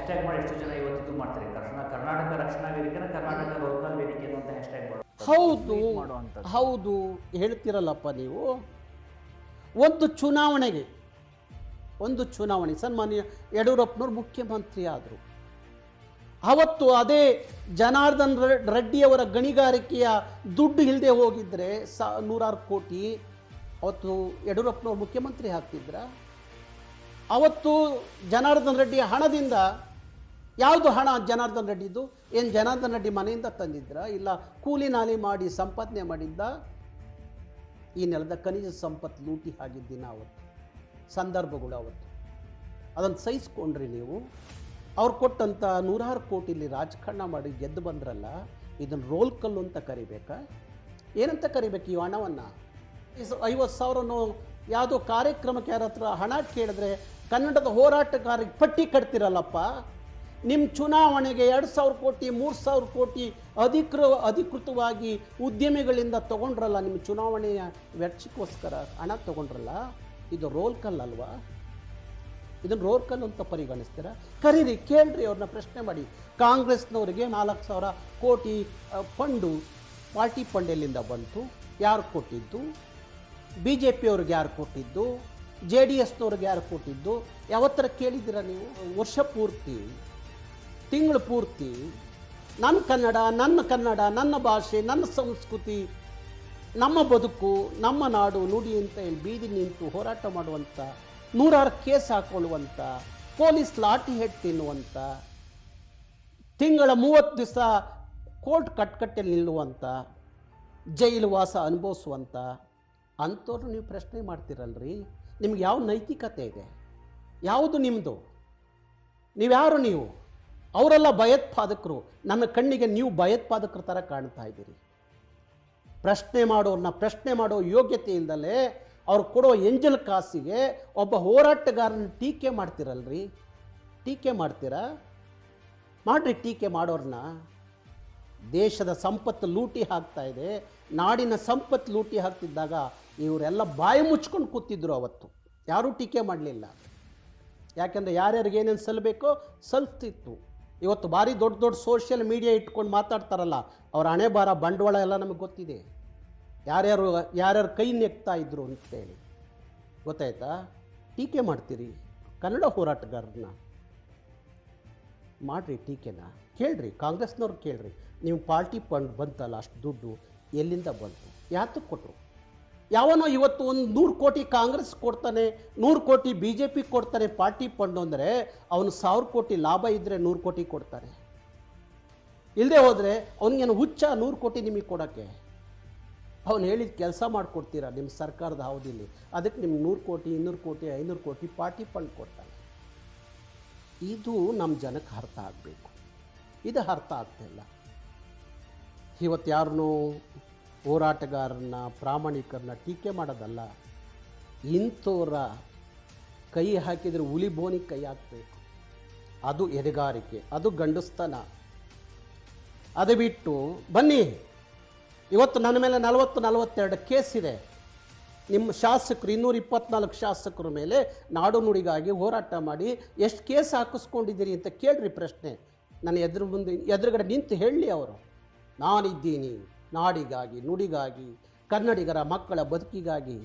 Hashtag ಮಾಡಿ ಎಷ್ಟು ಜನ ಇವತ್ತಿದ್ದು ಮಾಡ್ತಾರೆ. ಕರ್ನಾಟಕ ರಕ್ಷಣಾ ವೇದಿಕೆನ ಕರ್ನಾಟಕ ಲೋಕಲ್ ವೇದಿಕೆ ಅಂತ ಹ್ಯಾಶ್ಟ್ಯಾಗ್ ಮಾಡೋದು. ಹೌದು ಮಾಡುವಂಥದ್ದು. ಹೌದು ಹೇಳ್ತಿರಲ್ಲಪ್ಪ ನೀವು. ಒಂದು ಚುನಾವಣೆ ಸನ್ಮಾನ್ಯ ಯಡಿಯೂರಪ್ಪನವ್ರು ಮುಖ್ಯಮಂತ್ರಿ ಆದರು. ಅವತ್ತು ಅದೇ ಜನಾರ್ದನ್ ರೆಡ್ಡಿಯವರ ಗಣಿಗಾರಿಕೆಯ ದುಡ್ಡು ಇಲ್ಲದೆ ಹೋಗಿದ್ರೆ 100 ಕೋಟಿ ಅವತ್ತು ಯಡಿಯೂರಪ್ಪನವ್ರು ಮುಖ್ಯಮಂತ್ರಿ ಆಗ್ತಿದ್ರ? ಅವತ್ತು ಜನಾರ್ದನ್ ರೆಡ್ಡಿಯ ಹಣದಿಂದ, ಯಾವುದು ಹಣ ಜನಾರ್ದನ್ ರೆಡ್ಡಿದು? ಏನು ಜನಾರ್ದನ್ ರೆಡ್ಡಿ ಮನೆಯಿಂದ ತಂದಿದ್ರ? ಇಲ್ಲ ಕೂಲಿ ನಾಲಿ ಮಾಡಿ ಸಂಪಾದನೆ ಮಾಡಿದ್ದ? ಈ ನೆಲದ ಖನಿಜ ಸಂಪತ್ತು ಲೂಟಿ ಆಗಿದ್ದಿನ ಅವತ್ತು ಸಂದರ್ಭಗಳು. ಅವತ್ತು ಅದನ್ನು ಸಹಿಸ್ಕೊಂಡ್ರಿ ನೀವು. ಅವ್ರು ಕೊಟ್ಟಂಥ 100 ಕೋಟಿಲಿ ರಾಜಕಾರಣ ಮಾಡಿ ಗೆದ್ದು ಬಂದ್ರಲ್ಲ, ಇದನ್ನು ರೋಲ್ ಕಲ್ಲು ಅಂತ ಕರಿಬೇಕಾ? ಏನಂತ ಕರಿಬೇಕು ಈ ಹಣವನ್ನು? 50,000 ಯಾವುದೋ ಕಾರ್ಯಕ್ರಮಕ್ಕೆ ಯಾರ ಹತ್ರ ಹಣ ಕೇಳಿದ್ರೆ ಕನ್ನಡದ ಹೋರಾಟಗಾರರಿಗೆ ಪಟ್ಟಿ ಕಟ್ತಿರಲ್ಲಪ್ಪ. ನಿಮ್ಮ ಚುನಾವಣೆಗೆ 2,000 ಕೋಟಿ 3,000 ಕೋಟಿ ಅಧಿಕೃತವಾಗಿ ಉದ್ಯಮಿಗಳಿಂದ ತೊಗೊಂಡ್ರಲ್ಲ, ನಿಮ್ಮ ಚುನಾವಣೆಯ ವೆಚ್ಚಕ್ಕೋಸ್ಕರ ಹಣ ತೊಗೊಂಡ್ರಲ್ಲ. ಇದು ರೋಲ್ ಕಲ್ ಅಲ್ವಾ? ಇದನ್ನು ರೋಲ್ ಕಲ್ ಅಂತ ಪರಿಗಣಿಸ್ತೀರಾ? ಕರೀರಿ, ಕೇಳ್ರಿ, ಅವ್ರನ್ನ ಪ್ರಶ್ನೆ ಮಾಡಿ. ಕಾಂಗ್ರೆಸ್ನವರಿಗೆ 4,000 ಕೋಟಿ ಫಂಡು ಪಾರ್ಟಿ ಫಂಡ್ ಎಲ್ಲಿಂದ ಬಂತು? ಯಾರು ಕೊಟ್ಟಿದ್ದು? BJP ಅವ್ರಿಗೆ ಯಾರು ಕೊಟ್ಟಿದ್ದು? JDSನವ್ರಿಗೆ ಯಾರು ಕೊಟ್ಟಿದ್ದು? ಯಾವತ್ತರ ಕೇಳಿದ್ದೀರಾ ನೀವು? ವರ್ಷ ಪೂರ್ತಿ, ತಿಂಗಳು ಪೂರ್ತಿ ನನ್ನ ಕನ್ನಡ, ನನ್ನ ಭಾಷೆ, ನನ್ನ ಸಂಸ್ಕೃತಿ, ನಮ್ಮ ಬದುಕು, ನಮ್ಮ ನಾಡು ನುಡಿ ಅಂತ ಹೇಳಿ ಬೀದಿ ನಿಂತು ಹೋರಾಟ ಮಾಡುವಂಥ, 100 ಕೇಸ್ ಹಾಕೊಳ್ಳುವಂಥ, ಪೊಲೀಸ್ ಲಾಠಿ ಹೆಡ್ ತಿನ್ನುವಂಥ, ತಿಂಗಳ 30 ದಿವಸ ಕೋರ್ಟ್ ಕಟ್ಕಟ್ಟೆಯಲ್ಲಿ ನಿಲ್ಲುವಂಥ, ಜೈಲು ವಾಸ ಅನುಭವಿಸುವಂಥ ಅಂಥವ್ರು ನೀವು ಪ್ರಶ್ನೆ ಮಾಡ್ತೀರಲ್ರಿ. ನಿಮ್ಗೆ ಯಾವ ನೈತಿಕತೆ ಇದೆ? ಯಾವುದು ನಿಮ್ಮದು? ನೀವ್ಯಾರು ನೀವು? ಅವರೆಲ್ಲ ಭಯೋತ್ಪಾದಕರು. ನನ್ನ ಕಣ್ಣಿಗೆ ನೀವು ಭಯೋತ್ಪಾದಕರ ಥರ ಕಾಣ್ತಾ ಇದ್ದೀರಿ. ಪ್ರಶ್ನೆ ಮಾಡೋ ಯೋಗ್ಯತೆ ಇಲ್ದಲೇ ಅವ್ರು ಕೊಡೋ ಎಂಜಲ್ ಕಾಸಿಗೆ ಒಬ್ಬ ಹೋರಾಟಗಾರನ ಟೀಕೆ ಮಾಡ್ತಿರಲ್ರಿ. ಟೀಕೆ ಮಾಡ್ತೀರಾ? ಮಾಡ್ರಿ ಟೀಕೆ ಮಾಡೋರನ್ನ. ದೇಶದ ಸಂಪತ್ತು ಲೂಟಿ ಆಗ್ತಾ ಇದೆ, ನಾಡಿನ ಸಂಪತ್ತು ಲೂಟಿ ಆಗ್ತಿದ್ದಾಗ ಇವರೆಲ್ಲ ಬಾಯಿ ಮುಚ್ಕೊಂಡು ಕೂತಿದ್ರು. ಅವತ್ತು ಯಾರೂ ಟೀಕೆ ಮಾಡಲಿಲ್ಲ. ಯಾಕೆಂದರೆ ಯಾರ್ಯಾರಿಗೆ ಏನೇನು ಸಲ್ಲಬೇಕೋ ಸಲ್ತಿತ್ತು. ಇವತ್ತು ಭಾರಿ ದೊಡ್ಡ ಸೋಷಿಯಲ್ ಮೀಡಿಯಾ ಇಟ್ಕೊಂಡು ಮಾತಾಡ್ತಾರಲ್ಲ, ಅವ್ರ ಹಣೆ ಬಾರ ಬಂಡವಾಳ ಎಲ್ಲ ನಮಗೆ ಗೊತ್ತಿದೆ. ಯಾರ್ಯಾರು ಕೈ ನೆಕ್ತಾ ಇದ್ರು ಅಂತೇಳಿ ಗೊತ್ತಾಯ್ತಾ? ಟೀಕೆ ಮಾಡ್ತೀರಿ ಕನ್ನಡ ಹೋರಾಟಗಾರರನ್ನ. ಮಾಡಿರಿ ಟೀಕೆನ. ಕೇಳ್ರಿ, ಕಾಂಗ್ರೆಸ್ನವ್ರು ಕೇಳ್ರಿ. ನೀವು ಪಾರ್ಟಿ ಫಂಡ್ ಬಂತಲ್ಲ, ಅಷ್ಟು ದುಡ್ಡು ಎಲ್ಲಿಂದ ಬಂತು? ಯಾತಕ್ಕೆ ಕೊಟ್ಟರು? ಯಾವನೋ ಇವತ್ತು ಒಂದು 100 ಕೋಟಿ ಕಾಂಗ್ರೆಸ್ ಕೊಡ್ತಾನೆ, 100 ಕೋಟಿ BJP ಕೊಡ್ತಾನೆ ಪಾರ್ಟಿ ಫಂಡು ಅಂದರೆ, ಅವನು 1000 ಕೋಟಿ ಲಾಭ ಇದ್ದರೆ 100 ಕೋಟಿ ಕೊಡ್ತಾನೆ. ಇಲ್ಲದೆ ಹೋದರೆ ಅವನಿಗೇನು ಹುಚ್ಚ 100 ಕೋಟಿ ನಿಮಗೆ ಕೊಡೋಕ್ಕೆ? ಅವನು ಹೇಳಿದ ಕೆಲಸ ಮಾಡಿಕೊಡ್ತೀರಾ ನಿಮ್ಮ ಸರ್ಕಾರದ ಅವಧಿಯಲ್ಲಿ. ಅದಕ್ಕೆ ನಿಮ್ಗೆ 100 ಕೋಟಿ 200 ಕೋಟಿ 500 ಕೋಟಿ ಪಾರ್ಟಿ ಫಂಡ್ ಕೊಡ್ತಾನೆ. ಇದು ನಮ್ಮ ಜನಕ್ಕೆ ಅರ್ಥ ಆಗಬೇಕು. ಇದು ಅರ್ಥ ಆಗ್ತಾಯಿಲ್ಲ. ಇವತ್ತು ಯಾರನ್ನೂ ಹೋರಾಟಗಾರರನ್ನ, ಪ್ರಾಮಾಣಿಕರನ್ನ ಟೀಕೆ ಮಾಡೋದಲ್ಲ. ಇಂಥವ್ರ ಕೈ ಹಾಕಿದರೆ ಹುಲಿ ಬೋನಿಗೆ ಕೈ ಹಾಕಬೇಕು. ಅದು ಎದೆಗಾರಿಕೆ, ಅದು ಗಂಡಸ್ತನ. ಅದು ಬಿಟ್ಟು ಬನ್ನಿ, ಇವತ್ತು ನನ್ನ ಮೇಲೆ 42 ಕೇಸ್ ಇದೆ. ನಿಮ್ಮ ಶಾಸಕರು 224 ಶಾಸಕರ ಮೇಲೆ ನಾಡು ನುಡಿಗಾಗಿ ಹೋರಾಟ ಮಾಡಿ ಎಷ್ಟು ಕೇಸ್ ಹಾಕಿಸ್ಕೊಂಡಿದ್ದೀರಿ ಅಂತ ಕೇಳ್ರಿ ಪ್ರಶ್ನೆ. ನನ್ನ ಎದುರುಗಡೆ ನಿಂತು ಹೇಳಲಿ ಅವರು. ನಾನಿದ್ದೀನಿ ನಾಡಿಗಾಗಿ, ನುಡಿಗಾಗಿ, ಕನ್ನಡಿಗರ ಮಕ್ಕಳ ಬದುಕಿಗಾಗಿ.